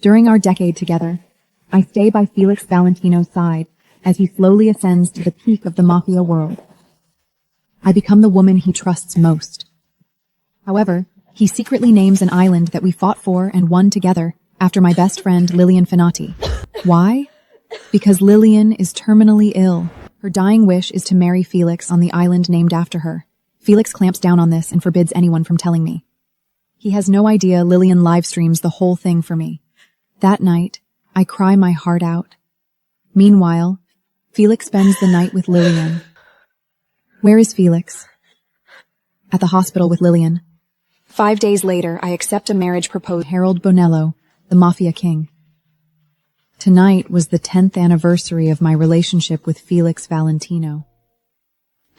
During our decade together, I stay by Felix Valentino's side as he slowly ascends to the peak of the Mafia world. I become the woman he trusts most. However, he secretly names an island that we fought for and won together after my best friend Lillian Finati. Why? Because Lillian is terminally ill. Her dying wish is to marry Felix on the island named after her. Felix clamps down on this and forbids anyone from telling me. He has no idea Lillian live streams the whole thing for me. That night, I cry my heart out. Meanwhile, Felix spends the night with Lillian. Where is Felix? At the hospital with Lillian. 5 days later, I accept a marriage proposal to Harold Bonello, the Mafia king. Tonight was the 10th anniversary of my relationship with Felix Valentino.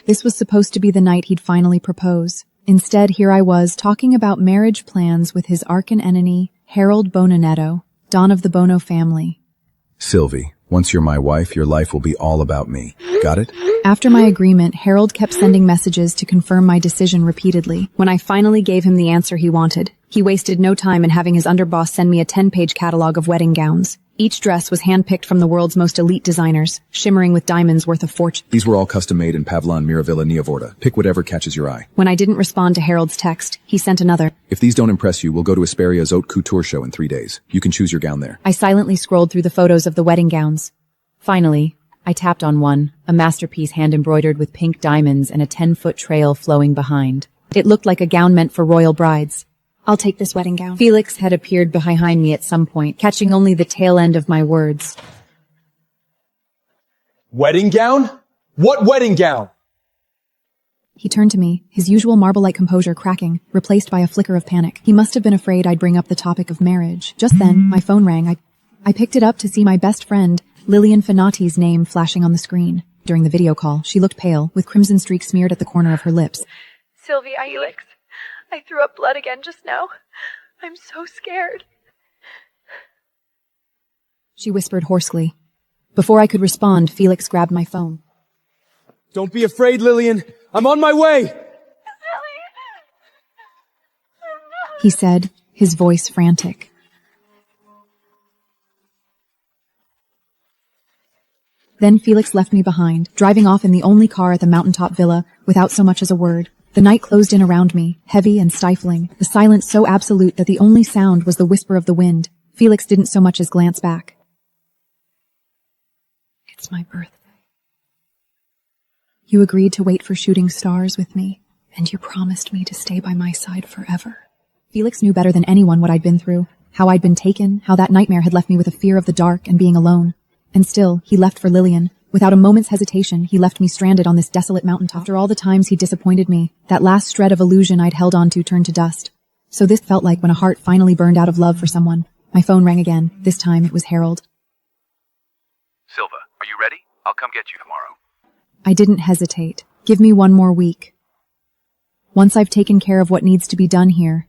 This was supposed to be the night he'd finally propose. Instead, here I was talking about marriage plans with his arch-enemy, Harold Bonanetto, Don of the Bono family. Sylvie, once you're my wife, your life will be all about me. Got it? After my agreement, Harold kept sending messages to confirm my decision repeatedly. When I finally gave him the answer he wanted, he wasted no time in having his underboss send me a 10-page catalog of wedding gowns. Each dress was handpicked from the world's most elite designers, shimmering with diamonds worth a fortune. These were all custom-made in Pavlon, Miravilla, Niavorta. Pick whatever catches your eye. When I didn't respond to Harold's text, he sent another. If these don't impress you, we'll go to Asperia's Haute Couture show in 3 days. You can choose your gown there. I silently scrolled through the photos of the wedding gowns. Finally, I tapped on one, a masterpiece hand-embroidered with pink diamonds and a 10-foot trail flowing behind. It looked like a gown meant for royal brides. I'll take this wedding gown. Felix had appeared behind me at some point, catching only the tail end of my words. Wedding gown? What wedding gown? He turned to me, his usual marble-like composure cracking, replaced by a flicker of panic. He must have been afraid I'd bring up the topic of marriage. Just then, my phone rang. I picked it up to see my best friend, Lillian Finati's name flashing on the screen. During the video call, she looked pale, with crimson streaks smeared at the corner of her lips. Sylvie, Felix, I threw up blood again just now. I'm so scared. She whispered hoarsely. Before I could respond, Felix grabbed my phone. Don't be afraid, Lillian. I'm on my way. He said, his voice frantic. Then Felix left me behind, driving off in the only car at the mountaintop villa, without so much as a word. The night closed in around me, heavy and stifling, the silence so absolute that the only sound was the whisper of the wind. Felix didn't so much as glance back. It's my birthday. You agreed to wait for shooting stars with me, and you promised me to stay by my side forever. Felix knew better than anyone what I'd been through, how I'd been taken, how that nightmare had left me with a fear of the dark and being alone. And still, he left for Lillian. Without a moment's hesitation, he left me stranded on this desolate mountaintop. After all the times he disappointed me, that last shred of illusion I'd held on to turned to dust. So this felt like when a heart finally burned out of love for someone. My phone rang again. This time it was Harold. Silva, are you ready? I'll come get you tomorrow. I didn't hesitate. Give me 1 more week. Once I've taken care of what needs to be done here,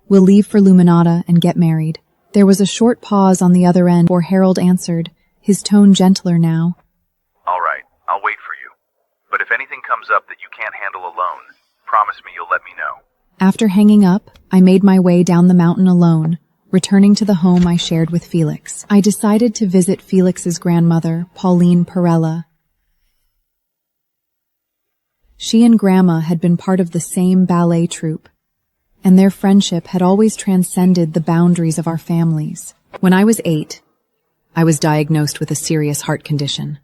we'll leave for Luminata and get married. There was a short pause on the other end before Harold answered, his tone gentler now. All right, I'll wait for you. But if anything comes up that you can't handle alone, promise me you'll let me know. After hanging up, I made my way down the mountain alone, returning to the home I shared with Felix. I decided to visit Felix's grandmother, Pauline Perella. She and Grandma had been part of the same ballet troupe, and their friendship had always transcended the boundaries of our families. When I was 8, I was diagnosed with a serious heart condition.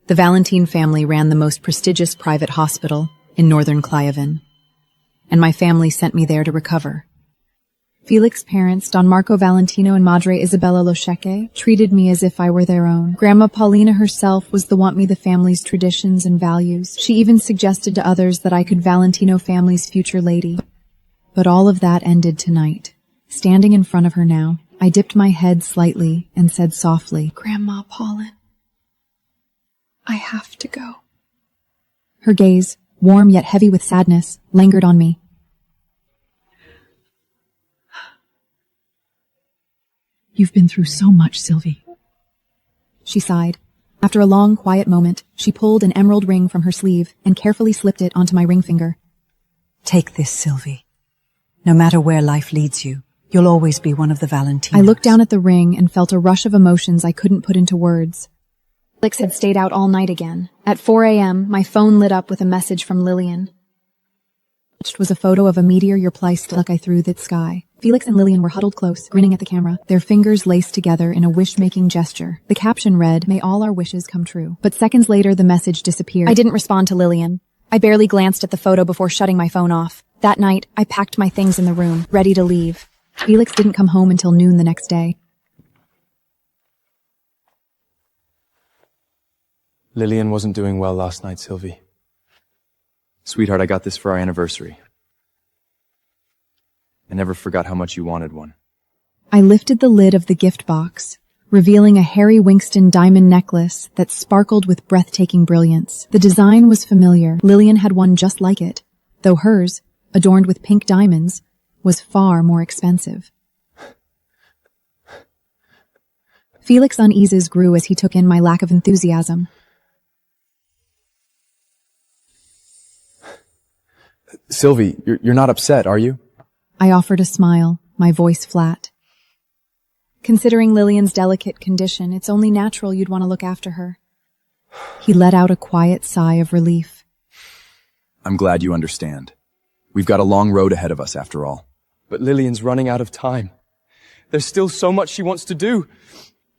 The Valentine family ran the most prestigious private hospital in northern Cliaven, and my family sent me there to recover. Felix's parents, Don Marco Valentino and Madre Isabella Locheque, treated me as if I were their own. Grandma Paulina herself was the want me the family's traditions and values. She even suggested to others that I could Valentino family's future lady. But all of that ended tonight. Standing in front of her now, I dipped my head slightly and said softly, Grandma Pauline, I have to go. Her gaze, warm yet heavy with sadness, lingered on me. You've been through so much, Sylvie. She sighed. After a long, quiet moment, she pulled an emerald ring from her sleeve and carefully slipped it onto my ring finger. Take this, Sylvie. No matter where life leads you, You'll always be one of the Valentinos. I looked down at the ring and felt a rush of emotions I couldn't put into words. Felix had stayed out all night again. At 4 a.m., my phone lit up with a message from Lillian. It was a photo of a meteor replaced like I through the sky. Felix and Lillian were huddled close, grinning at the camera, their fingers laced together in a wish-making gesture. The caption read, "May all our wishes come true." But seconds later, the message disappeared. I didn't respond to Lillian. I barely glanced at the photo before shutting my phone off. That night, I packed my things in the room, ready to leave. Felix didn't come home until noon the next day. Lillian wasn't doing well last night, Sylvie. Sweetheart, I got this for our anniversary. I never forgot how much you wanted one. I lifted the lid of the gift box, revealing a Harry Winkston diamond necklace that sparkled with breathtaking brilliance. The design was familiar. Lillian had one just like it, though hers, adorned with pink diamonds, was far more expensive. Felix's uneases grew as he took in my lack of enthusiasm. Sylvie, you're not upset, are you? I offered a smile, my voice flat. Considering Lillian's delicate condition, it's only natural you'd want to look after her. He let out a quiet sigh of relief. I'm glad you understand. We've got a long road ahead of us, after all. But Lillian's running out of time. There's still so much she wants to do.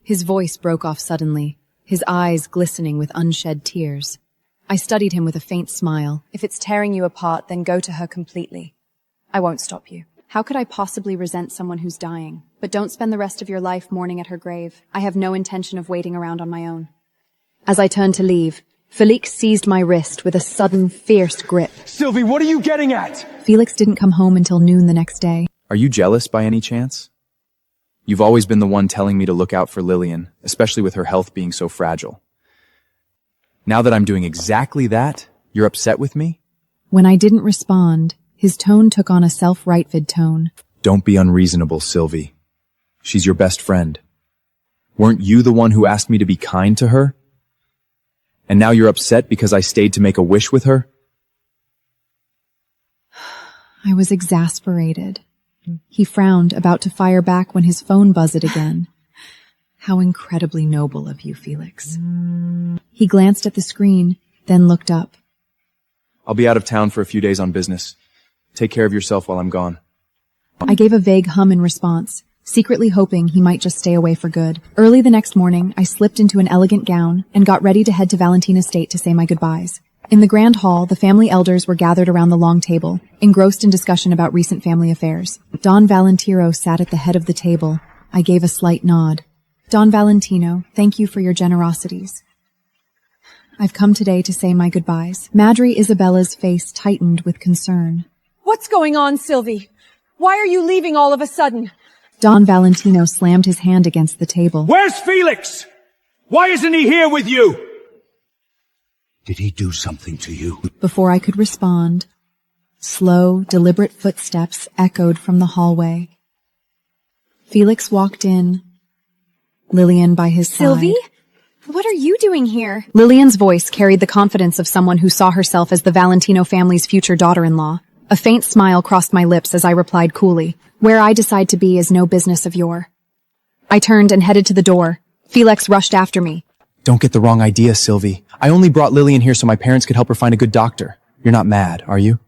His voice broke off suddenly, his eyes glistening with unshed tears. I studied him with a faint smile. If it's tearing you apart, then go to her completely. I won't stop you. How could I possibly resent someone who's dying? But don't spend the rest of your life mourning at her grave. I have no intention of waiting around on my own. As I turned to leave, Felix seized my wrist with a sudden, fierce grip. Sylvie, what are you getting at? Felix didn't come home until noon the next day. Are you jealous by any chance? You've always been the one telling me to look out for Lillian, especially with her health being so fragile. Now that I'm doing exactly that, you're upset with me? When I didn't respond, his tone took on a self-rightful tone. Don't be unreasonable, Sylvie. She's your best friend. Weren't you the one who asked me to be kind to her? And now you're upset because I stayed to make a wish with her? I was exasperated. He frowned, about to fire back when his phone buzzed again. How incredibly noble of you, Felix. He glanced at the screen, then looked up. I'll be out of town for a few days on business. Take care of yourself while I'm gone. I gave a vague hum in response, secretly hoping he might just stay away for good. Early the next morning, I slipped into an elegant gown and got ready to head to Valentina's estate to say my goodbyes. In the grand hall, the family elders were gathered around the long table, engrossed in discussion about recent family affairs. Don Valentino sat at the head of the table. I gave a slight nod. Don Valentino, thank you for your generosities. I've come today to say my goodbyes. Madre Isabella's face tightened with concern. What's going on, Sylvie? Why are you leaving all of a sudden? Don Valentino slammed his hand against the table. Where's Felix? Why isn't he here with you? Did he do something to you? Before I could respond, slow, deliberate footsteps echoed from the hallway. Felix walked in, Lillian by his side. Sylvie? What are you doing here? Lillian's voice carried the confidence of someone who saw herself as the Valentino family's future daughter-in-law. A faint smile crossed my lips as I replied coolly, "Where I decide to be is no business of your." I turned and headed to the door. Felix rushed after me. Don't get the wrong idea, Sylvie. I only brought Lillian here so my parents could help her find a good doctor. You're not mad, are you?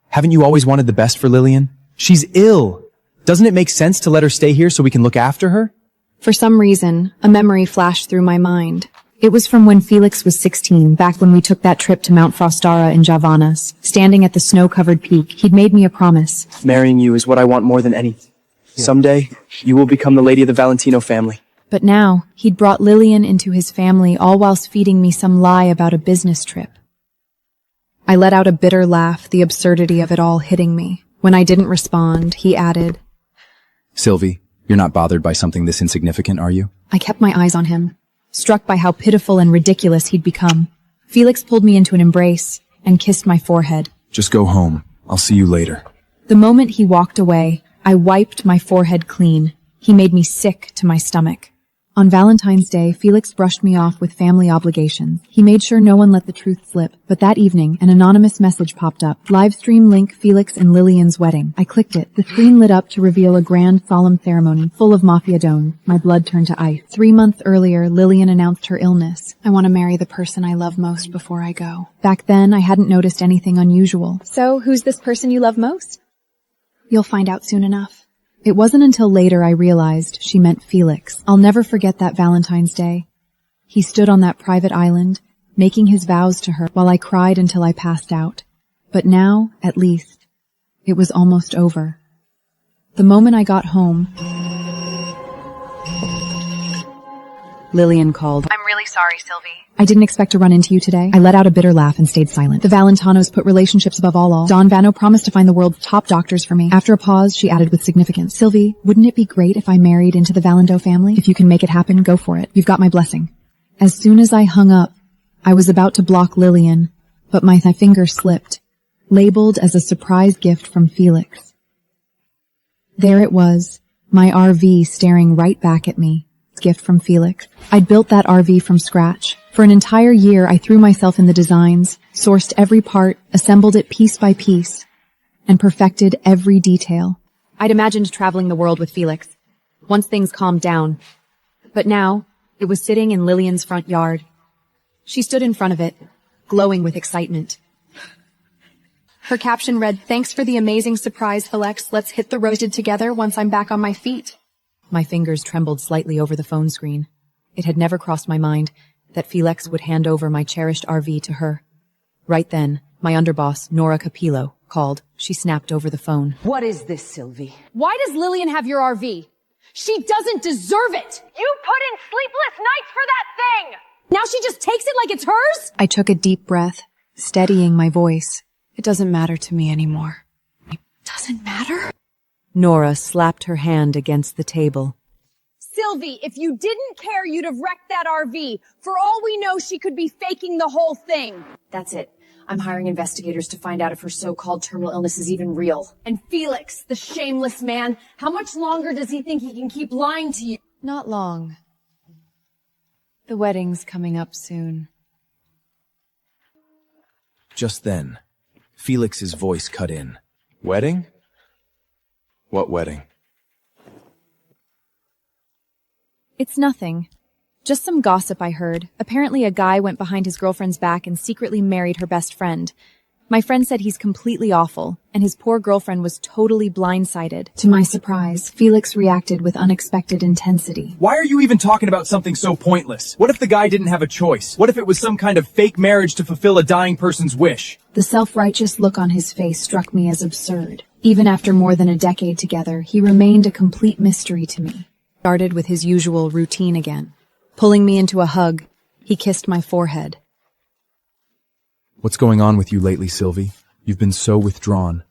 Haven't you always wanted the best for Lillian? She's ill. Doesn't it make sense to let her stay here so we can look after her? For some reason, a memory flashed through my mind. It was from when Felix was 16, back when we took that trip to Mount Frostara in Javanas. Standing at the snow-covered peak, he'd made me a promise. Marrying you is what I want more than anything. Someday, you will become the lady of the Valentino family. But now, he'd brought Lillian into his family all whilst feeding me some lie about a business trip. I let out a bitter laugh, the absurdity of it all hitting me. When I didn't respond, he added, Sylvie, you're not bothered by something this insignificant, are you? I kept my eyes on him, struck by how pitiful and ridiculous he'd become. Felix pulled me into an embrace and kissed my forehead. Just go home. I'll see you later. The moment he walked away, I wiped my forehead clean. He made me sick to my stomach. On Valentine's Day, Felix brushed me off with family obligations. He made sure no one let the truth slip. But that evening, an anonymous message popped up. Livestream link Felix and Lillian's wedding. I clicked it. The screen lit up to reveal a grand, solemn ceremony full of Mafia dons. My blood turned to ice. 3 months earlier, Lillian announced her illness. I want to marry the person I love most before I go. Back then, I hadn't noticed anything unusual. So, who's this person you love most? You'll find out soon enough. It wasn't until later I realized she meant Felix. I'll never forget that Valentine's Day. He stood on that private island, making his vows to her while I cried until I passed out. But now, at least, it was almost over. The moment I got home, Lillian called. I'm really sorry, Sylvie. I didn't expect to run into you today. I let out a bitter laugh and stayed silent. The Valentanos put relationships above all. Don Vano promised to find the world's top doctors for me. After a pause, she added with significance, Sylvie, wouldn't it be great if I married into the Valento family? If you can make it happen, go for it. You've got my blessing. As soon as I hung up, I was about to block Lillian, but my finger slipped, labeled as a surprise gift from Felix. There it was, my RV staring right back at me. Gift from Felix. I'd built that RV from scratch. For an entire year, I threw myself in the designs, sourced every part, assembled it piece by piece, and perfected every detail. I'd imagined traveling the world with Felix, once things calmed down. But now, it was sitting in Lillian's front yard. She stood in front of it, glowing with excitement. Her caption read, "Thanks for the amazing surprise, Felix. Let's hit the road together once I'm back on my feet." My fingers trembled slightly over the phone screen. It had never crossed my mind that Felix would hand over my cherished RV to her. Right then, my underboss, Nora Capillo, called. She snapped over the phone. What is this, Sylvie? Why does Lillian have your RV? She doesn't deserve it! You put in sleepless nights for that thing! Now she just takes it like it's hers? I took a deep breath, steadying my voice. It doesn't matter to me anymore. It doesn't matter? Nora slapped her hand against the table. Sylvie, if you didn't care, you'd have wrecked that RV. For all we know, she could be faking the whole thing. That's it. I'm hiring investigators to find out if her so-called terminal illness is even real. And Felix, the shameless man, how much longer does he think he can keep lying to you? Not long. The wedding's coming up soon. Just then, Felix's voice cut in. Wedding? What wedding? It's nothing. Just some gossip I heard. Apparently a guy went behind his girlfriend's back and secretly married her best friend. My friend said he's completely awful, and his poor girlfriend was totally blindsided. To my surprise, Felix reacted with unexpected intensity. Why are you even talking about something so pointless? What if the guy didn't have a choice? What if it was some kind of fake marriage to fulfill a dying person's wish? The self-righteous look on his face struck me as absurd. Even after more than a decade together, he remained a complete mystery to me. Started with his usual routine again. Pulling me into a hug, he kissed my forehead. What's going on with you lately, Sylvie? You've been so withdrawn.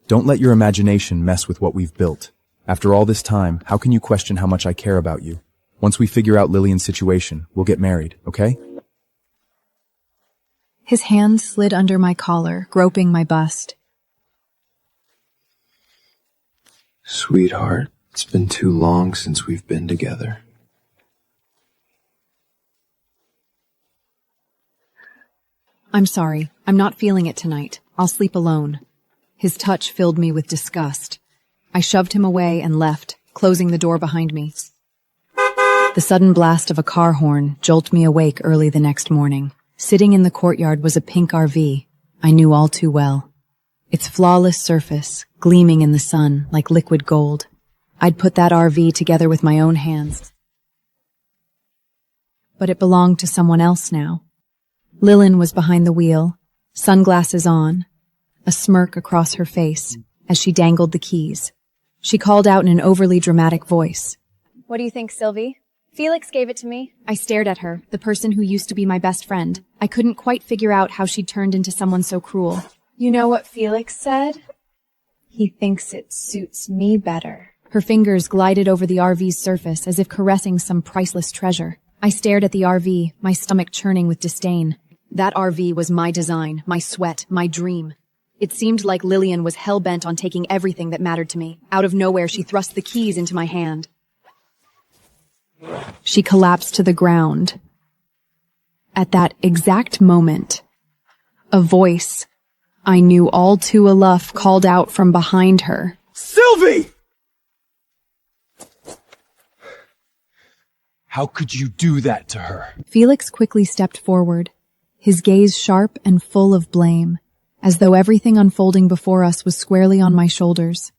Don't let your imagination mess with what we've built. After all this time, how can you question how much I care about you? Once we figure out Lillian's situation, we'll get married, okay? His hand slid under my collar, groping my bust. Sweetheart, it's been too long since we've been together. I'm sorry. I'm not feeling it tonight. I'll sleep alone. His touch filled me with disgust. I shoved him away and left, closing the door behind me. The sudden blast of a car horn jolted me awake early the next morning. Sitting in the courtyard was a pink RV I knew all too well. Its flawless surface, gleaming in the sun like liquid gold. I'd put that RV together with my own hands. But it belonged to someone else now. Lillian was behind the wheel, sunglasses on, a smirk across her face as she dangled the keys. She called out in an overly dramatic voice. What do you think, Sylvie? Felix gave it to me. I stared at her, the person who used to be my best friend. I couldn't quite figure out how she'd turned into someone so cruel. You know what Felix said? He thinks it suits me better. Her fingers glided over the RV's surface as if caressing some priceless treasure. I stared at the RV, my stomach churning with disdain. That RV was my design, my sweat, my dream. It seemed like Lillian was hell-bent on taking everything that mattered to me. Out of nowhere, she thrust the keys into my hand. She collapsed to the ground. At that exact moment, a voice I knew all too well called out from behind her. Sylvie! How could you do that to her? Felix quickly stepped forward, his gaze sharp and full of blame, as though everything unfolding before us was squarely on my shoulders.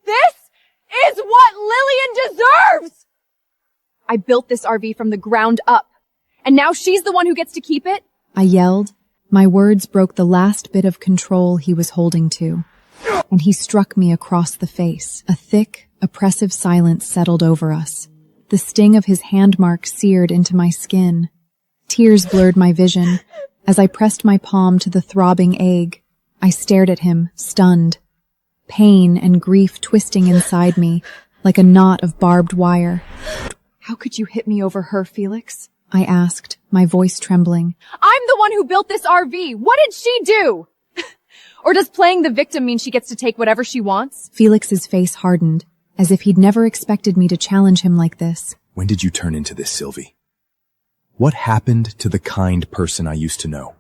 This is what Lillian deserves! I built this RV from the ground up, and now she's the one who gets to keep it? I yelled. My words broke the last bit of control he was holding to, and he struck me across the face. A thick, oppressive silence settled over us. The sting of his hand mark seared into my skin. Tears blurred my vision. As I pressed my palm to the throbbing egg, I stared at him, stunned. Pain and grief twisting inside me, like a knot of barbed wire. How could you hit me over her, Felix? I asked, my voice trembling. I'm the one who built this RV. What did she do? Or does playing the victim mean she gets to take whatever she wants? Felix's face hardened, as if he'd never expected me to challenge him like this. When did you turn into this, Sylvie? What happened to the kind person I used to know?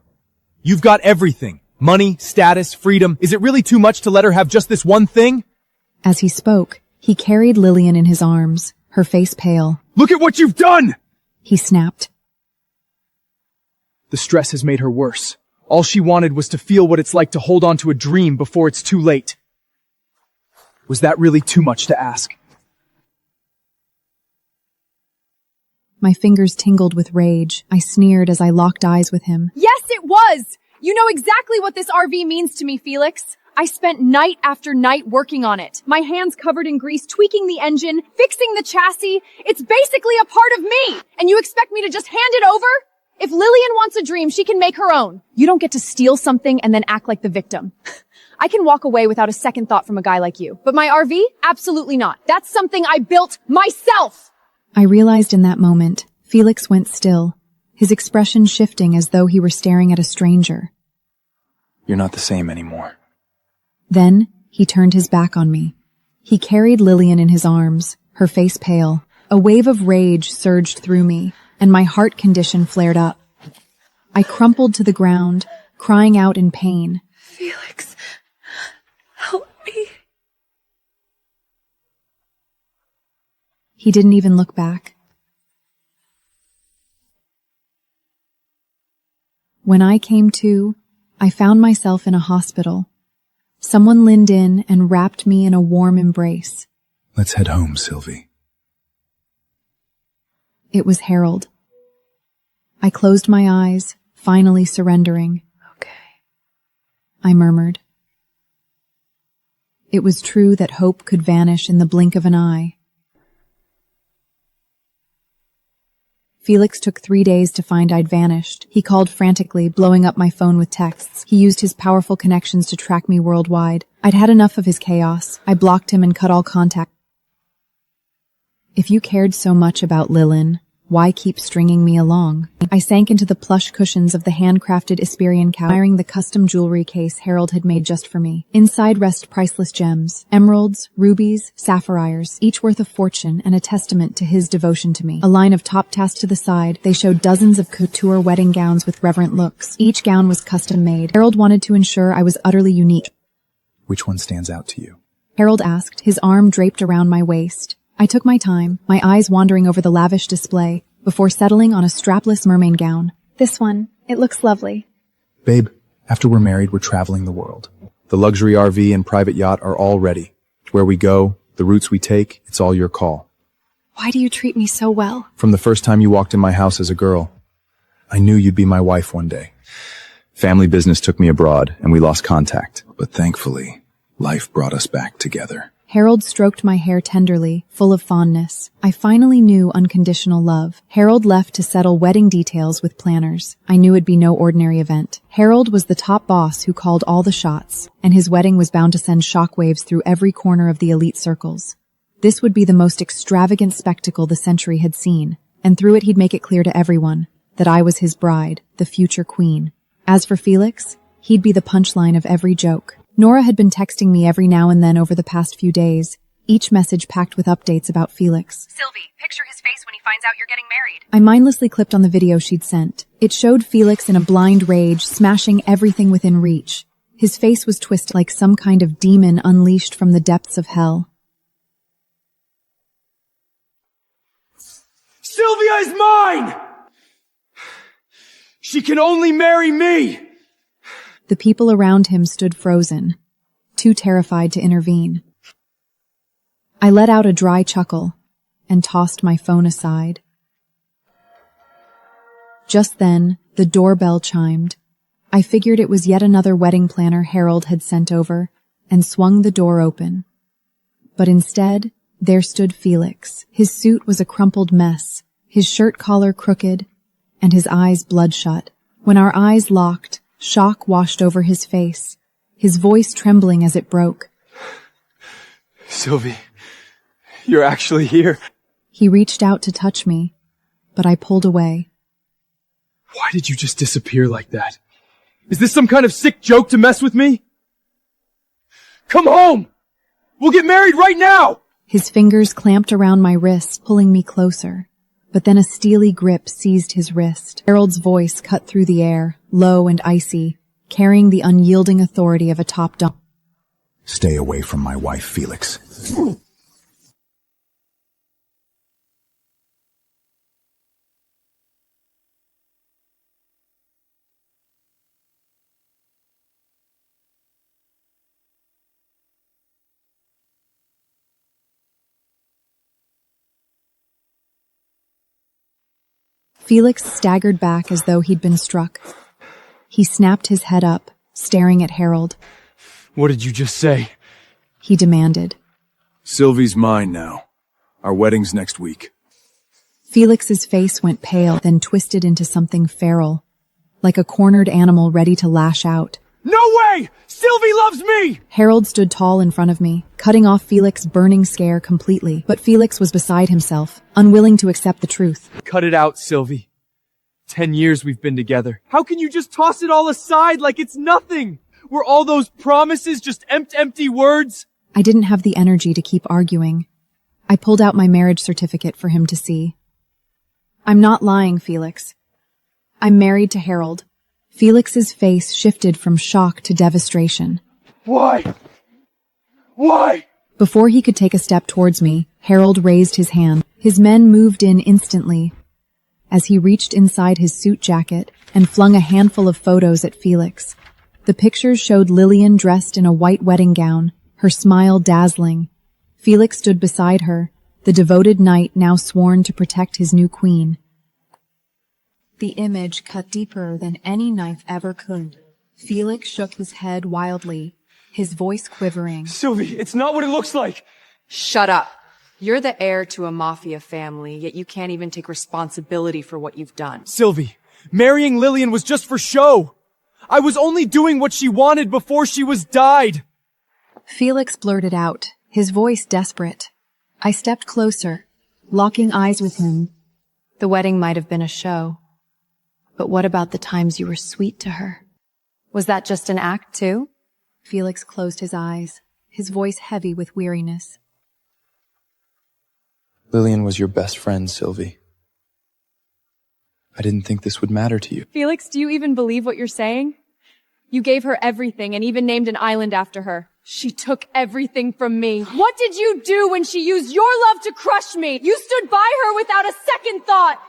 You've got everything. Money, status, freedom. Is it really too much to let her have just this one thing? As he spoke, he carried Lillian in his arms, her face pale. Look at what you've done! He snapped. The stress has made her worse. All she wanted was to feel what it's like to hold on to a dream before it's too late. Was that really too much to ask? My fingers tingled with rage. I sneered as I locked eyes with him. Yes, it was! You know exactly what this RV means to me, Felix. I spent night after night working on it. My hands covered in grease, tweaking the engine, fixing the chassis. It's basically a part of me! And you expect me to just hand it over? If Lillian wants a dream, she can make her own. You don't get to steal something and then act like the victim. I can walk away without a second thought from a guy like you. But my RV? Absolutely not. That's something I built myself! I realized in that moment, Felix went still, his expression shifting as though he were staring at a stranger. You're not the same anymore. Then, he turned his back on me. He carried Lillian in his arms, her face pale. A wave of rage surged through me, and my heart condition flared up. I crumpled to the ground, crying out in pain. Felix, help me. He didn't even look back. When I came to, I found myself in a hospital. Someone leaned in and wrapped me in a warm embrace. Let's head home, Sylvie. It was Harold. I closed my eyes, finally surrendering. Okay. I murmured. It was true that hope could vanish in the blink of an eye. Felix took 3 days to find I'd vanished. He called frantically, blowing up my phone with texts. He used his powerful connections to track me worldwide. I'd had enough of his chaos. I blocked him and cut all contact. If you cared so much about Lillian, why keep stringing me along? I sank into the plush cushions of the handcrafted Isperian couch, admiring the custom jewelry case Harold had made just for me. Inside rest priceless gems, emeralds, rubies, sapphires, each worth a fortune and a testament to his devotion to me. A line of top tasks to the side, they showed dozens of couture wedding gowns with reverent looks. Each gown was custom made. Harold wanted to ensure I was utterly unique. Which one stands out to you? Harold asked, his arm draped around my waist. I took my time, my eyes wandering over the lavish display, before settling on a strapless mermaid gown. This one. It looks lovely. Babe, after we're married, we're traveling the world. The luxury RV and private yacht are all ready. Where we go, the routes we take, it's all your call. Why do you treat me so well? From the first time you walked in my house as a girl, I knew you'd be my wife one day. Family business took me abroad, and we lost contact. But thankfully, life brought us back together. Harold stroked my hair tenderly, full of fondness. I finally knew unconditional love. Harold left to settle wedding details with planners. I knew it'd be no ordinary event. Harold was the top boss who called all the shots, and his wedding was bound to send shockwaves through every corner of the elite circles. This would be the most extravagant spectacle the century had seen, and through it he'd make it clear to everyone that I was his bride, the future queen. As for Felix, he'd be the punchline of every joke. Nora had been texting me every now and then over the past few days, each message packed with updates about Felix. Sylvie, picture his face when he finds out you're getting married. I mindlessly clicked on the video she'd sent. It showed Felix in a blind rage, smashing everything within reach. His face was twisted like some kind of demon unleashed from the depths of hell. Sylvia is mine! She can only marry me! The people around him stood frozen, too terrified to intervene. I let out a dry chuckle and tossed my phone aside. Just then, the doorbell chimed. I figured it was yet another wedding planner Harold had sent over and swung the door open. But instead, there stood Felix. His suit was a crumpled mess, his shirt collar crooked, and his eyes bloodshot. When our eyes locked, shock washed over his face, his voice trembling as it broke. Sylvie, you're actually here. He reached out to touch me, but I pulled away. Why did you just disappear like that? Is this some kind of sick joke to mess with me? Come home! We'll get married right now! His fingers clamped around my wrist, pulling me closer. But then a steely grip seized his wrist. Harold's voice cut through the air, low and icy, carrying the unyielding authority of a top dog. Stay away from my wife, Felix. Felix staggered back as though he'd been struck. He snapped his head up, staring at Harold. What did you just say? He demanded. Sylvie's mine now. Our wedding's next week. Felix's face went pale, then twisted into something feral, like a cornered animal ready to lash out. No way! Sylvie loves me! Harold stood tall in front of me, cutting off Felix's burning scare completely. But Felix was beside himself, unwilling to accept the truth. Cut it out, Sylvie. 10 years we've been together. How can you just toss it all aside like it's nothing? Were all those promises just empty words? I didn't have the energy to keep arguing. I pulled out my marriage certificate for him to see. I'm not lying, Felix. I'm married to Harold. Felix's face shifted from shock to devastation. Why? Why? Before he could take a step towards me, Harold raised his hand. His men moved in instantly as he reached inside his suit jacket and flung a handful of photos at Felix. The pictures showed Lillian dressed in a white wedding gown, her smile dazzling. Felix stood beside her, the devoted knight now sworn to protect his new queen. The image cut deeper than any knife ever could. Felix shook his head wildly, his voice quivering. Sylvie, it's not what it looks like! Shut up. You're the heir to a Mafia family, yet you can't even take responsibility for what you've done. Sylvie, marrying Lillian was just for show! I was only doing what she wanted before she was died! Felix blurted out, his voice desperate. I stepped closer, locking eyes with him. The wedding might have been a show. But what about the times you were sweet to her? Was that just an act, too? Felix closed his eyes, his voice heavy with weariness. Lillian was your best friend, Sylvie. I didn't think this would matter to you. Felix, do you even believe what you're saying? You gave her everything and even named an island after her. She took everything from me. What did you do when she used your love to crush me? You stood by her without a second thought.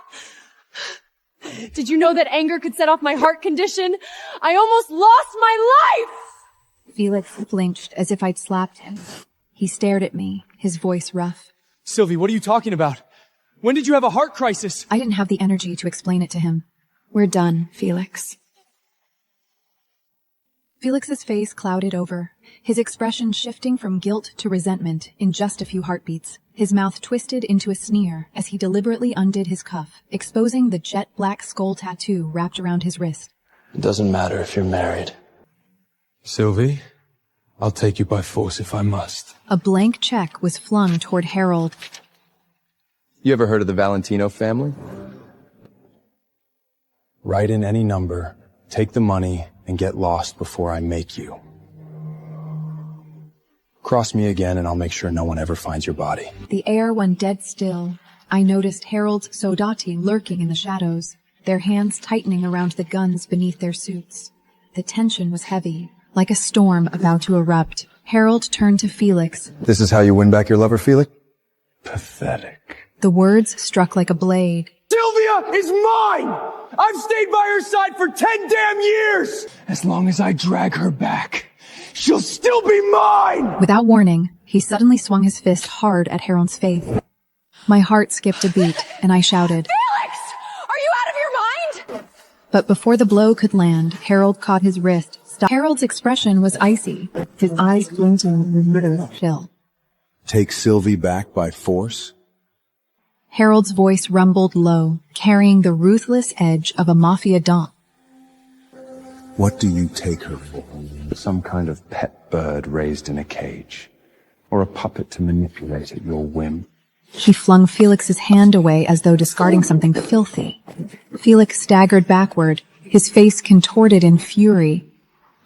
Did you know that anger could set off my heart condition? I almost lost my life! Felix flinched as if I'd slapped him. He stared at me, his voice rough. Sylvie, what are you talking about? When did you have a heart crisis? I didn't have the energy to explain it to him. We're done, Felix. Felix's face clouded over, his expression shifting from guilt to resentment in just a few heartbeats. His mouth twisted into a sneer as he deliberately undid his cuff, exposing the jet black skull tattoo wrapped around his wrist. It doesn't matter if you're married. Sylvie, I'll take you by force if I must. A blank check was flung toward Harold. You ever heard of the Valentino family? Write in any number, take the money, and get lost before I make you. Cross me again and I'll make sure no one ever finds your body. The air went dead still. I noticed Harold's soldati lurking in the shadows, their hands tightening around the guns beneath their suits. The tension was heavy, like a storm about to erupt. Harold turned to Felix. This is how you win back your lover, Felix? Pathetic. The words struck like a blade. Sylvia is mine! I've stayed by her side for 10 damn years! As long as I drag her back, she'll still be mine! Without warning, he suddenly swung his fist hard at Harold's face. My heart skipped a beat, and I shouted, Felix! Are you out of your mind? But before the blow could land, Harold caught his wrist. Harold's expression was icy, his eyes glinting with bitter chill. Take Sylvie back by force? Harold's voice rumbled low, carrying the ruthless edge of a Mafia don. What do you take her for? Some kind of pet bird raised in a cage. Or a puppet to manipulate at your whim. He flung Felix's hand away as though discarding something filthy. Felix staggered backward, his face contorted in fury.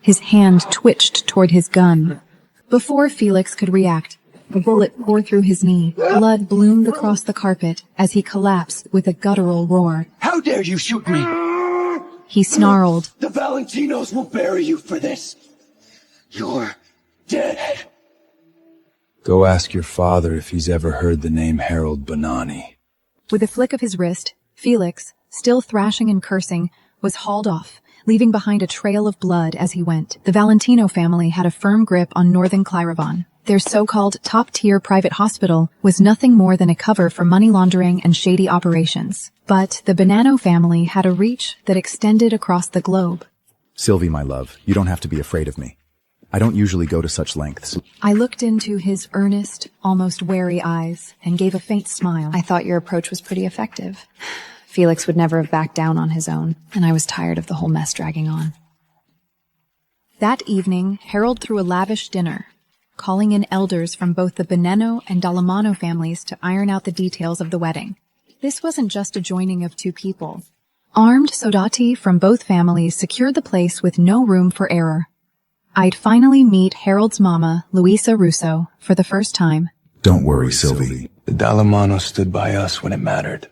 His hand twitched toward his gun. Before Felix could react, a bullet poured through his knee. Blood bloomed across the carpet as he collapsed with a guttural roar. How dare you shoot me? He snarled. The Valentinos will bury you for this. You're dead. Go ask your father if he's ever heard the name Harold Bonani. With a flick of his wrist, Felix, still thrashing and cursing, was hauled off, leaving behind a trail of blood as he went. The Valentino family had a firm grip on northern Clairavan. Their so-called top-tier private hospital was nothing more than a cover for money laundering and shady operations. But the Bonanno family had a reach that extended across the globe. Sylvie, my love, you don't have to be afraid of me. I don't usually go to such lengths. I looked into his earnest, almost wary eyes and gave a faint smile. I thought your approach was pretty effective. Felix would never have backed down on his own, and I was tired of the whole mess dragging on. That evening, Harold threw a lavish dinner, calling in elders from both the Bonanno and Dallamano families to iron out the details of the wedding. This wasn't just a joining of two people. Armed soldati from both families secured the place with no room for error. I'd finally meet Harold's mama, Luisa Russo, for the first time. Don't worry, Sylvie. The Dallamano stood by us when it mattered.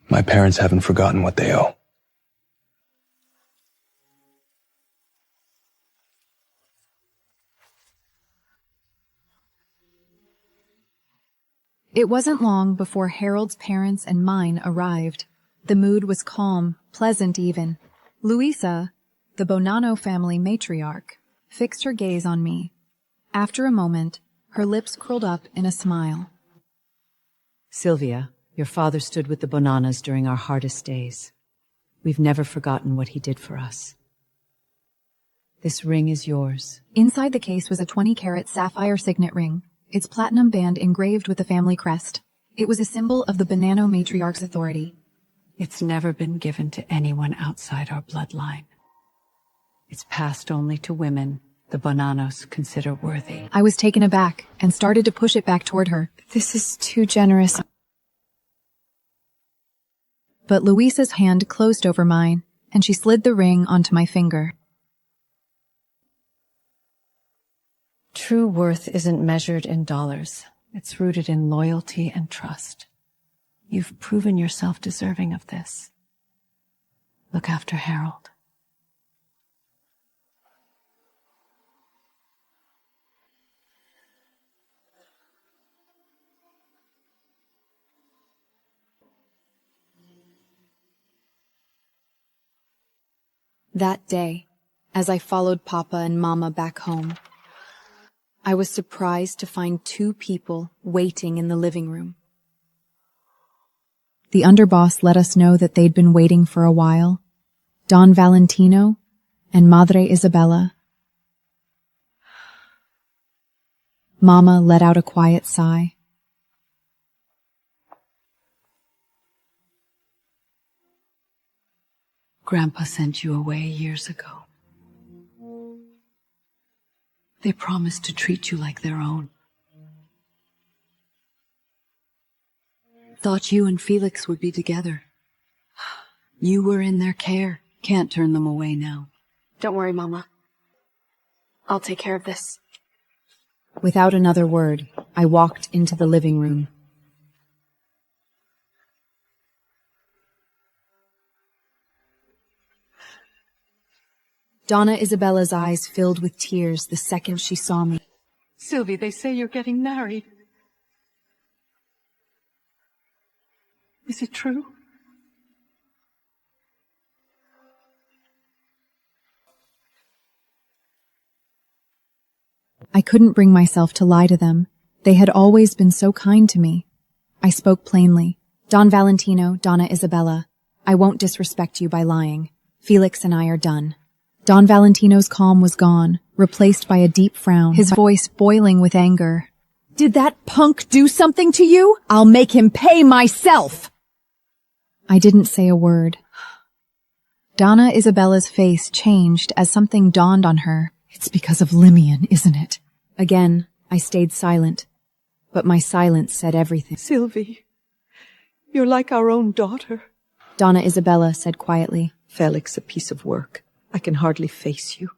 My parents haven't forgotten what they owe. It wasn't long before Harold's parents and mine arrived. The mood was calm, pleasant even. Luisa, the Bonanno family matriarch, fixed her gaze on me. After a moment, her lips curled up in a smile. Sylvia, your father stood with the Bonanas during our hardest days. We've never forgotten what he did for us. This ring is yours. Inside the case was a 20-carat sapphire signet ring, its platinum band engraved with the family crest. It was a symbol of the Bonanno matriarch's authority. It's never been given to anyone outside our bloodline. It's passed only to women the Bonanos consider worthy. I was taken aback and started to push it back toward her. This is too generous. But Luisa's hand closed over mine, and she slid the ring onto my finger. True worth isn't measured in dollars. It's rooted in loyalty and trust. You've proven yourself deserving of this. Look after Harold. That day, as I followed Papa and Mama back home, I was surprised to find two people waiting in the living room. The underboss let us know that they'd been waiting for a while. Don Valentino and Madre Isabella. Mama let out a quiet sigh. Grandpa sent you away years ago. They promised to treat you like their own. Thought you and Felix would be together. You were in their care. Can't turn them away now. Don't worry, Mama. I'll take care of this. Without another word, I walked into the living room. Donna Isabella's eyes filled with tears the second she saw me. Sylvie, they say you're getting married. Is it true? I couldn't bring myself to lie to them. They had always been so kind to me. I spoke plainly. Don Valentino, Donna Isabella, I won't disrespect you by lying. Felix and I are done. Don Valentino's calm was gone, replaced by a deep frown, his voice boiling with anger. Did that punk do something to you? I'll make him pay myself! I didn't say a word. Donna Isabella's face changed as something dawned on her. It's because of Lillian, isn't it? Again, I stayed silent, but my silence said everything. Sylvie, you're like our own daughter. Donna Isabella said quietly. Felix, a piece of work. I can hardly face you.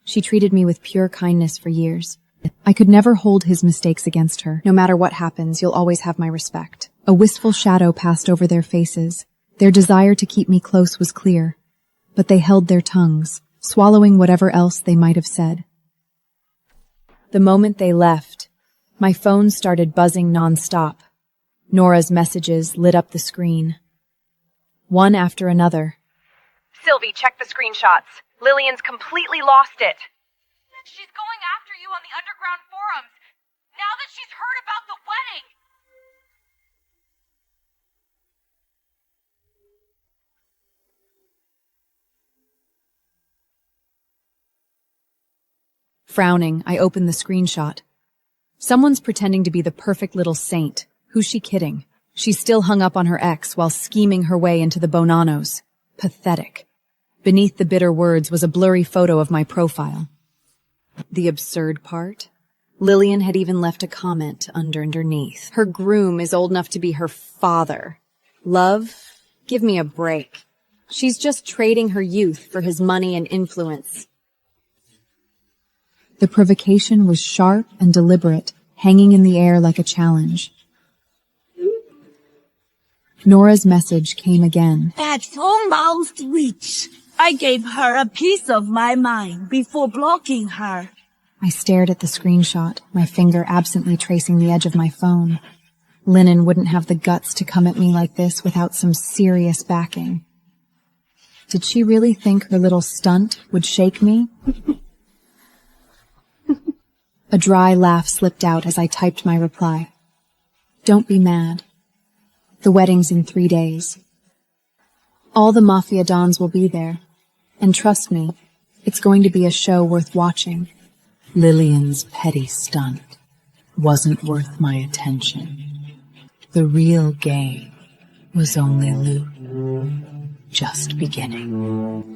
She treated me with pure kindness for years. I could never hold his mistakes against her. No matter what happens, you'll always have my respect. A wistful shadow passed over their faces. Their desire to keep me close was clear, but they held their tongues, swallowing whatever else they might have said. The moment they left, my phone started buzzing nonstop. Nora's messages lit up the screen. One after another. Sylvie, check the screenshots. Lillian's completely lost it. She's going after you on the underground forums, now that she's heard about the wedding. Frowning, I opened the screenshot. Someone's pretending to be the perfect little saint. Who's she kidding? She's still hung up on her ex while scheming her way into the Bonanos. Pathetic. Beneath the bitter words was a blurry photo of my profile. The absurd part? Lillian had even left a comment underneath. Her groom is old enough to be her father. Love? Give me a break. She's just trading her youth for his money and influence. The provocation was sharp and deliberate, hanging in the air like a challenge. Nora's message came again. That's almost reached. I gave her a piece of my mind before blocking her. I stared at the screenshot, my finger absently tracing the edge of my phone. Lennon wouldn't have the guts to come at me like this without some serious backing. Did she really think her little stunt would shake me? A dry laugh slipped out as I typed my reply. Don't be mad. The wedding's in 3 days. All the Mafia Dons will be there. And trust me, it's going to be a show worth watching. Lillian's petty stunt wasn't worth my attention. The real game was only loot, just beginning.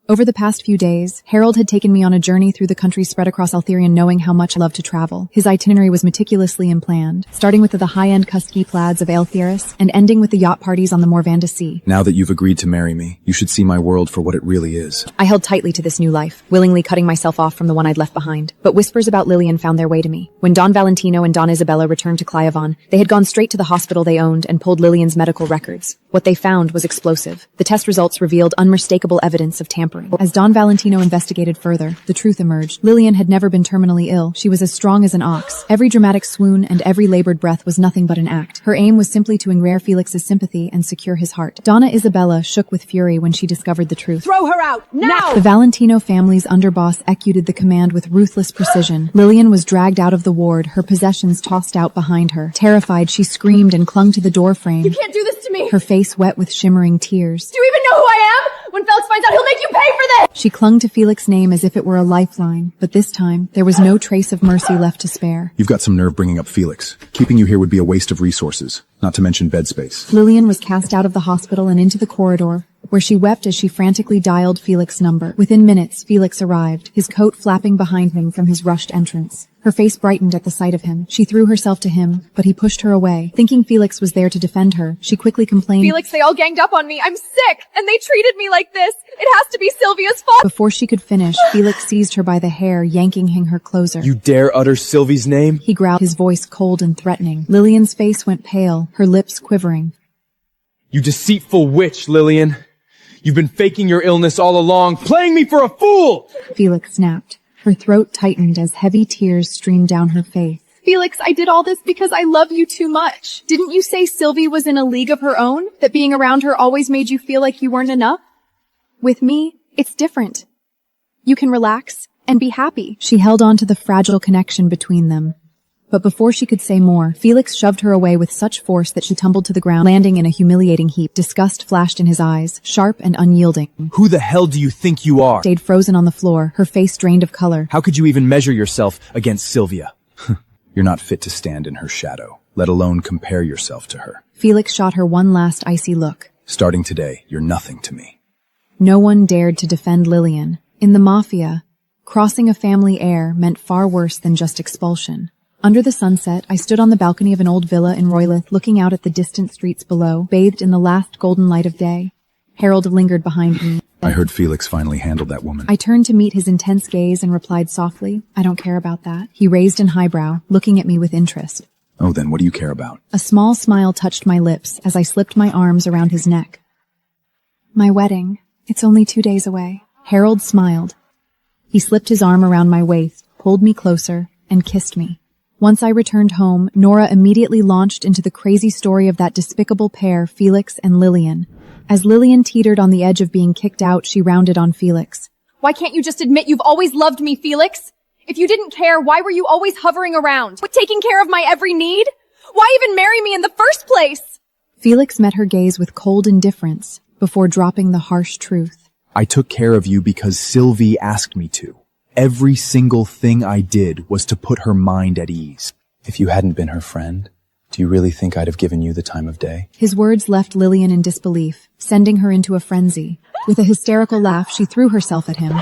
Over the past few days, Harold had taken me on a journey through the country spread across Altherian, knowing how much I love to travel. His itinerary was meticulously planned, starting with the high-end Kusky plaids of Aeltheris and ending with the yacht parties on the Morvanda Sea. Now that you've agreed to marry me, you should see my world for what it really is. I held tightly to this new life, willingly cutting myself off from the one I'd left behind. But whispers about Lillian found their way to me. When Don Valentino and Don Isabella returned to Cliavan, they had gone straight to the hospital they owned and pulled Lillian's medical records. What they found was explosive. The test results revealed unmistakable evidence of tampering. As Don Valentino investigated further, the truth emerged. Lillian had never been terminally ill. She was as strong as an ox. Every dramatic swoon and every labored breath was nothing but an act. Her aim was simply to enrare Felix's sympathy and secure his heart. Donna Isabella shook with fury when she discovered the truth. Throw her out, now! The Valentino family's underboss executed the command with ruthless precision. Lillian was dragged out of the ward, her possessions tossed out behind her. Terrified, she screamed and clung to the doorframe. You can't do this to me! Her face wet with shimmering tears. Do you even know who I am? When Felix finds out, he'll make you pay for this! She clung to Felix's name as if it were a lifeline, but this time, there was no trace of mercy left to spare. You've got some nerve bringing up Felix. Keeping you here would be a waste of resources, not to mention bed space. Lillian was cast out of the hospital and into the corridor, where she wept as she frantically dialed Felix's number. Within minutes, Felix arrived, his coat flapping behind him from his rushed entrance. Her face brightened at the sight of him. She threw herself to him, but he pushed her away. Thinking Felix was there to defend her, she quickly complained, Felix, they all ganged up on me. I'm sick, and they treated me like this. It has to be Sylvia's fault. Before she could finish, Felix seized her by the hair, yanking her closer. You dare utter Sylvie's name? He growled, his voice cold and threatening. Lillian's face went pale, her lips quivering. You deceitful witch, Lillian. You've been faking your illness all along, playing me for a fool! Felix snapped. Her throat tightened as heavy tears streamed down her face. Felix, I did all this because I love you too much. Didn't you say Sylvie was in a league of her own? That being around her always made you feel like you weren't enough? With me, it's different. You can relax and be happy. She held on to the fragile connection between them. But before she could say more, Felix shoved her away with such force that she tumbled to the ground, landing in a humiliating heap. Disgust flashed in his eyes, sharp and unyielding. Who the hell do you think you are? Stayed frozen on the floor, her face drained of color. How could you even measure yourself against Sylvia? You're not fit to stand in her shadow, let alone compare yourself to her. Felix shot her one last icy look. Starting today, you're nothing to me. No one dared to defend Lillian. In the Mafia, crossing a family heir meant far worse than just expulsion. Under the sunset, I stood on the balcony of an old villa in Roylith, looking out at the distant streets below, bathed in the last golden light of day. Harold lingered behind me. I heard Felix finally handled that woman. I turned to meet his intense gaze and replied softly, I don't care about that. He raised an eyebrow, looking at me with interest. Oh, then what do you care about? A small smile touched my lips as I slipped my arms around his neck. My wedding. It's only 2 days away. Harold smiled. He slipped his arm around my waist, pulled me closer, and kissed me. Once I returned home, Nora immediately launched into the crazy story of that despicable pair, Felix and Lillian. As Lillian teetered on the edge of being kicked out, she rounded on Felix. Why can't you just admit you've always loved me, Felix? If you didn't care, why were you always hovering around? Taking care of my every need? Why even marry me in the first place? Felix met her gaze with cold indifference before dropping the harsh truth. I took care of you because Sylvie asked me to. Every single thing I did was to put her mind at ease. If you hadn't been her friend, do you really think I'd have given you the time of day? His words left Lillian in disbelief, sending her into a frenzy. With a hysterical laugh, she threw herself at him.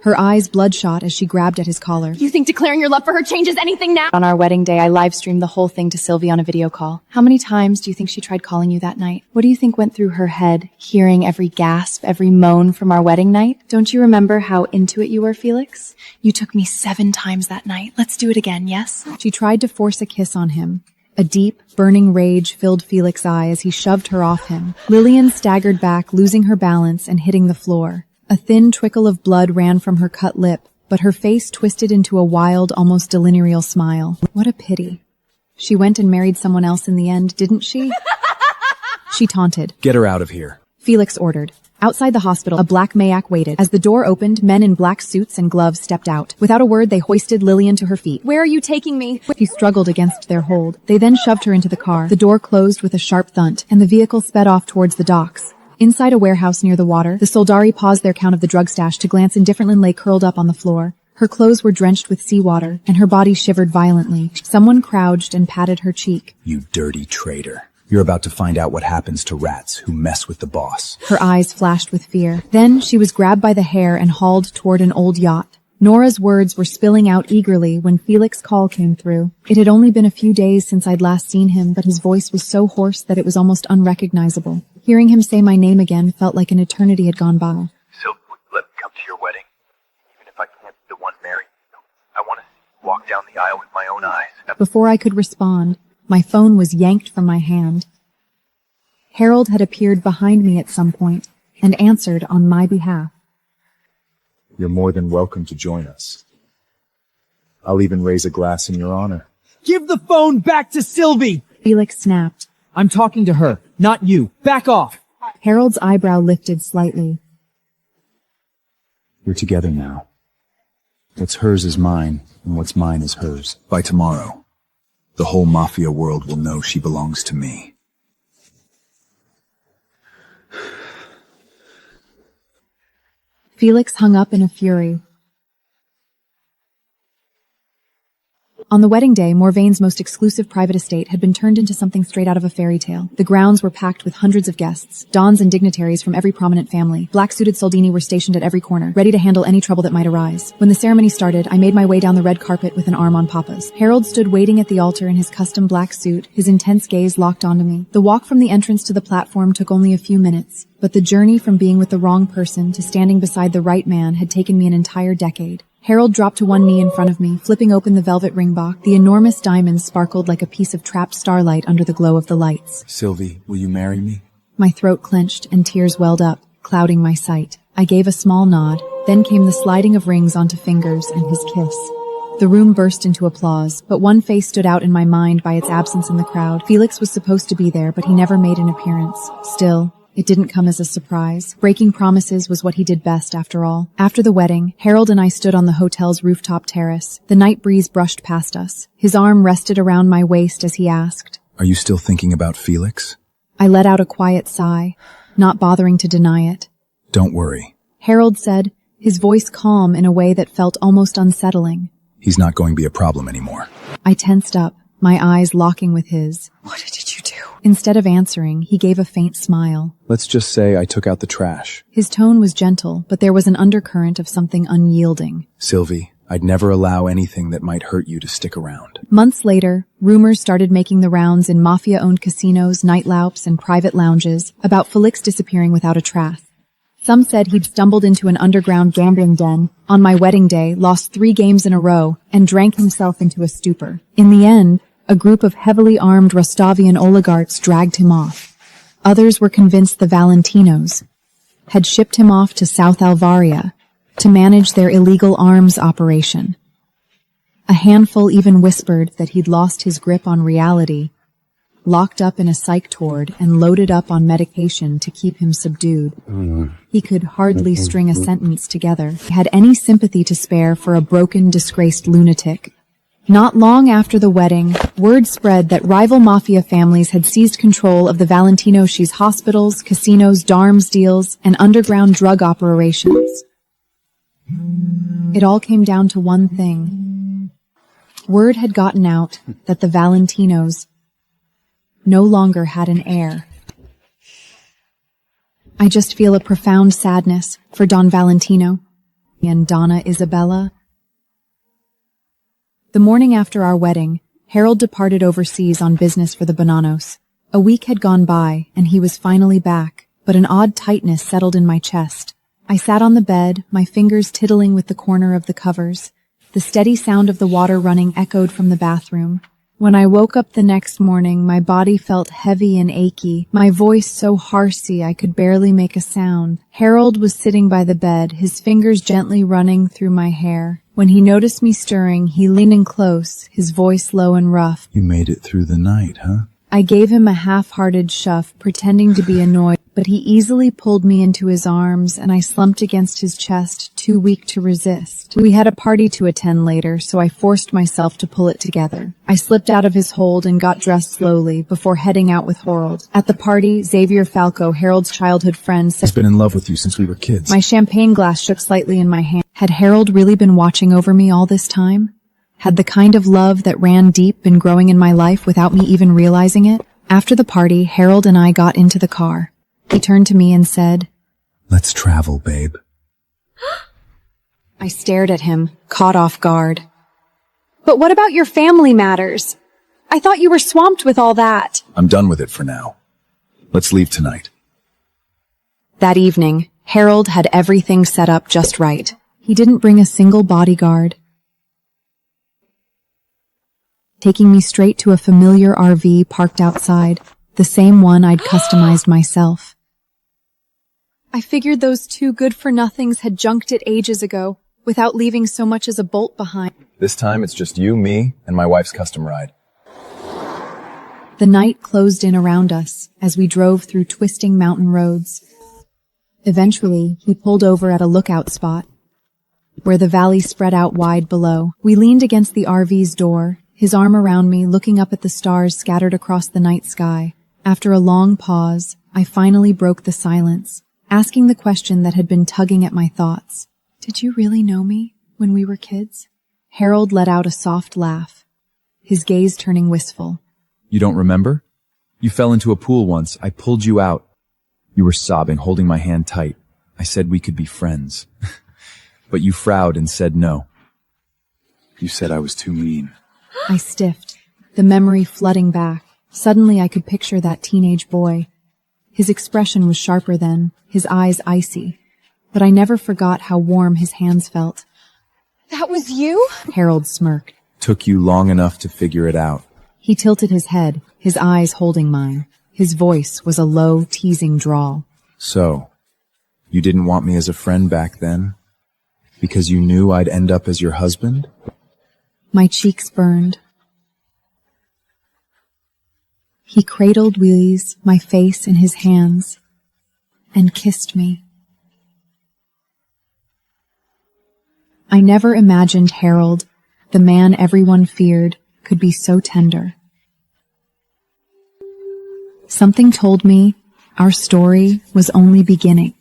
Her eyes bloodshot as she grabbed at his collar. You think declaring your love for her changes anything now? On our wedding day, I live-streamed the whole thing to Sylvie on a video call. How many times do you think she tried calling you that night? What do you think went through her head, hearing every gasp, every moan from our wedding night? Don't you remember how into it you were, Felix? You took me 7 times that night. Let's do it again, yes? She tried to force a kiss on him. A deep, burning rage filled Felix's eye as he shoved her off him. Lillian staggered back, losing her balance and hitting the floor. A thin trickle of blood ran from her cut lip, but her face twisted into a wild, almost delirial smile. What a pity. She went and married someone else in the end, didn't she? She taunted. Get her out of here. Felix ordered. Outside the hospital, a black Mayak waited. As the door opened, men in black suits and gloves stepped out. Without a word, they hoisted Lillian to her feet. Where are you taking me? She struggled against their hold. They then shoved her into the car. The door closed with a sharp thud, and the vehicle sped off towards the docks. Inside a warehouse near the water, the Soldari paused their count of the drug stash to glance indifferently lay curled up on the floor. Her clothes were drenched with seawater, and her body shivered violently. Someone crouched and patted her cheek. You dirty traitor. You're about to find out what happens to rats who mess with the boss. Her eyes flashed with fear. Then she was grabbed by the hair and hauled toward an old yacht. Nora's words were spilling out eagerly when Felix's call came through. It had only been a few days since I'd last seen him, but his voice was so hoarse that it was almost unrecognizable. Hearing him say my name again felt like an eternity had gone by. Sylvie, let me come to your wedding. Even if I can't be the one marrying you, I want to walk down the aisle with my own eyes. Before I could respond, my phone was yanked from my hand. Harold had appeared behind me at some point and answered on my behalf. You're more than welcome to join us. I'll even raise a glass in your honor. Give the phone back to Sylvie! Felix snapped. I'm talking to her, not you. Back off! Harold's eyebrow lifted slightly. You're together now. What's hers is mine, and what's mine is hers. By tomorrow, the whole Mafia world will know she belongs to me. Felix hung up in a fury. On the wedding day, Morvaine's most exclusive private estate had been turned into something straight out of a fairy tale. The grounds were packed with hundreds of guests, dons and dignitaries from every prominent family. Black-suited soldini were stationed at every corner, ready to handle any trouble that might arise. When the ceremony started, I made my way down the red carpet with an arm on Papa's. Harold stood waiting at the altar in his custom black suit, his intense gaze locked onto me. The walk from the entrance to the platform took only a few minutes, but the journey from being with the wrong person to standing beside the right man had taken me an entire decade. Harold dropped to one knee in front of me, flipping open the velvet ring box. The enormous diamonds sparkled like a piece of trapped starlight under the glow of the lights. Sylvie, will you marry me? My throat clenched and tears welled up, clouding my sight. I gave a small nod, then came the sliding of rings onto fingers and his kiss. The room burst into applause, but one face stood out in my mind by its absence in the crowd. Felix was supposed to be there, but he never made an appearance. Still, it didn't come as a surprise. Breaking promises was what he did best, after all. After the wedding, Harold and I stood on the hotel's rooftop terrace. The night breeze brushed past us. His arm rested around my waist as he asked, Are you still thinking about Felix? I let out a quiet sigh, not bothering to deny it. Don't worry. Harold said, his voice calm in a way that felt almost unsettling. He's not going to be a problem anymore. I tensed up, my eyes locking with his. What did you do? Instead of answering, he gave a faint smile. Let's just say I took out the trash. His tone was gentle, but there was an undercurrent of something unyielding. Sylvie, I'd never allow anything that might hurt you to stick around. Months later, rumors started making the rounds in Mafia-owned casinos, nightlouts, and private lounges about Felix disappearing without a trace. Some said he'd stumbled into an underground gambling den on my wedding day, lost 3 games in a row, and drank himself into a stupor. In the end, a group of heavily armed Rostovian oligarchs dragged him off. Others were convinced the Valentinos had shipped him off to South Alvaria to manage their illegal arms operation. A handful even whispered that he'd lost his grip on reality, locked up in a psych ward and loaded up on medication to keep him subdued. He could hardly string a sentence together. He had any sympathy to spare for a broken, disgraced lunatic. Not long after the wedding, word spread that rival mafia families had seized control of the Valentino's hospitals, casinos, darms deals, and underground drug operations. It all came down to one thing. Word had gotten out that the Valentinos no longer had an heir. I just feel a profound sadness for Don Valentino and Donna Isabella. The morning after our wedding, Harold departed overseas on business for the Bonanos. A week had gone by, and he was finally back, but an odd tightness settled in my chest. I sat on the bed, my fingers tiddling with the corner of the covers. The steady sound of the water running echoed from the bathroom. When I woke up the next morning, my body felt heavy and achy, my voice so horsey I could barely make a sound. Harold was sitting by the bed, his fingers gently running through my hair. When he noticed me stirring, he leaned in close, his voice low and rough. You made it through the night, huh? I gave him a half-hearted shove, pretending to be annoyed, but he easily pulled me into his arms, and I slumped against his chest, too weak to resist. We had a party to attend later, so I forced myself to pull it together. I slipped out of his hold and got dressed slowly, before heading out with Harold. At the party, Xavier Falco, Harold's childhood friend, said, He's been in love with you since we were kids. My champagne glass shook slightly in my hand. Had Harold really been watching over me all this time? Had the kind of love that ran deep been growing in my life without me even realizing it? After the party, Harold and I got into the car. He turned to me and said, Let's travel, babe. I stared at him, caught off guard. But what about your family matters? I thought you were swamped with all that. I'm done with it for now. Let's leave tonight. That evening, Harold had everything set up just right. He didn't bring a single bodyguard, taking me straight to a familiar RV parked outside, the same one I'd customized myself. I figured those 2 good-for-nothings had junked it ages ago, without leaving so much as a bolt behind. This time it's just you, me, and my wife's custom ride. The night closed in around us as we drove through twisting mountain roads. Eventually, he pulled over at a lookout spot, where the valley spread out wide below. We leaned against the RV's door, his arm around me, looking up at the stars scattered across the night sky. After a long pause, I finally broke the silence, asking the question that had been tugging at my thoughts. Did you really know me when we were kids? Harold let out a soft laugh. his gaze turning wistful. You don't remember? You fell into a pool once. I pulled you out. You were sobbing, holding my hand tight. I said we could be friends. But you frowned and said no. You said I was too mean. I stiffed, the memory flooding back. Suddenly I could picture that teenage boy. His expression was sharper then, his eyes icy. But I never forgot how warm his hands felt. That was you? Harold smirked. Took you long enough to figure it out. He tilted his head, his eyes holding mine. His voice was a low, teasing drawl. So, you didn't want me as a friend back then? Because you knew I'd end up as your husband? My cheeks burned. He cradled Willie's, my face in his hands, and kissed me. I never imagined Harold, the man everyone feared, could be so tender. Something told me our story was only beginning.